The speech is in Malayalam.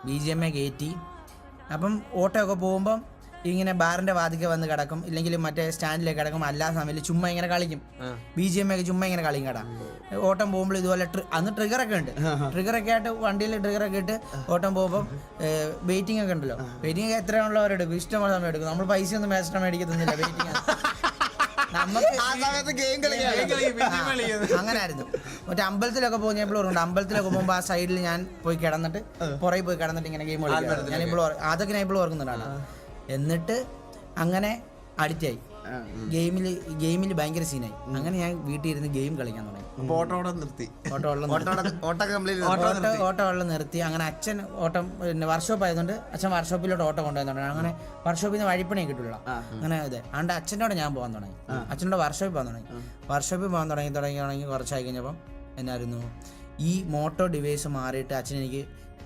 BGMI കയറ്റി. അപ്പം ഓട്ടമൊക്കെ പോകുമ്പം ഇങ്ങനെ ബാറിൻ്റെ വാതിക്കെ വന്ന് കിടക്കും, ഇല്ലെങ്കിൽ മറ്റേ സ്റ്റാൻഡിലേക്ക് കിടക്കും. എല്ലാ സമയത്ത് ചുമ്മാ ഇങ്ങനെ കളിക്കും, BGMI ഒക്കെ ചുമ്മാ ഇങ്ങനെ കളിക്കും കേട്ടാ. ഓട്ടം പോകുമ്പോൾ ഇതുപോലെ അന്ന് ട്രിഗറൊക്കെ ഉണ്ട്, ട്രിഗറൊക്കെ ആയിട്ട് വണ്ടിയിൽ ട്രിഗറൊക്കെ ഇട്ട് ഓട്ടം പോകുമ്പം വെയിറ്റിംഗ് ഒക്കെ ഉണ്ടല്ലോ. വെയിറ്റിംഗ് ഒക്കെ എത്രയാണുള്ളവരെടുക്കും, ഇഷ്ടമുള്ള സമയം എടുക്കും. നമ്മൾ പൈസ ഒന്നും മേടിച്ചിട്ട് മേടിക്കത്തൊന്നുമില്ല വെയിറ്റിംഗ്. അങ്ങനെ ആയിരുന്നു. മറ്റേ അമ്പലത്തിലൊക്കെ പോകുമ്പോൾ അമ്പലത്തിലൊക്കെ പോകുമ്പോൾ ആ സൈഡിൽ ഞാൻ പോയി കിടന്നിട്ട് പുറകെ പോയി കിടന്നിട്ട് ഇങ്ങനെ ഗെയിം കളിക്കും. ഞാനിപ്പോൾ അതൊക്കെ ഞാൻ ഇപ്പോൾ ഓർക്കുന്നുണ്ടാണ്. എന്നിട്ട് അങ്ങനെ അഡിക്റ്റായി ഗെയിമിൽ ഭയങ്കര സീനായി. അങ്ങനെ ഞാൻ വീട്ടിൽ ഇരുന്ന് ഗെയിം കളിക്കാൻ തുടങ്ങി. ഓട്ടം നിർത്തി. അങ്ങനെ അച്ഛൻ ഓട്ടം പിന്നെ വർക്ക്ഷോപ്പ് ആയതുകൊണ്ട് അച്ഛൻ വർക്ക്ഷോപ്പിലോട്ട് ഓട്ടം കൊണ്ടുപോയി. അങ്ങനെ വർക്ക്ഷോപ്പിൽ നിന്ന് വഴിപ്പണി കിട്ടില്ല. അങ്ങനെ അതെ, അതുകൊണ്ട് അച്ഛനോട് ഞാൻ പോകാൻ തുടങ്ങി. അച്ഛനോട് വർക്ക്ഷോപ്പിൽ പോകാൻ തുടങ്ങി. വർക്ക്ഷോപ്പിൽ പോകാൻ തുടങ്ങി കുറച്ചായി കഴിഞ്ഞപ്പം എന്നായിരുന്നു ഈ മോട്ടോ ഡിവൈസ് മാറിയിട്ട് അച്ഛൻ എനിക്ക്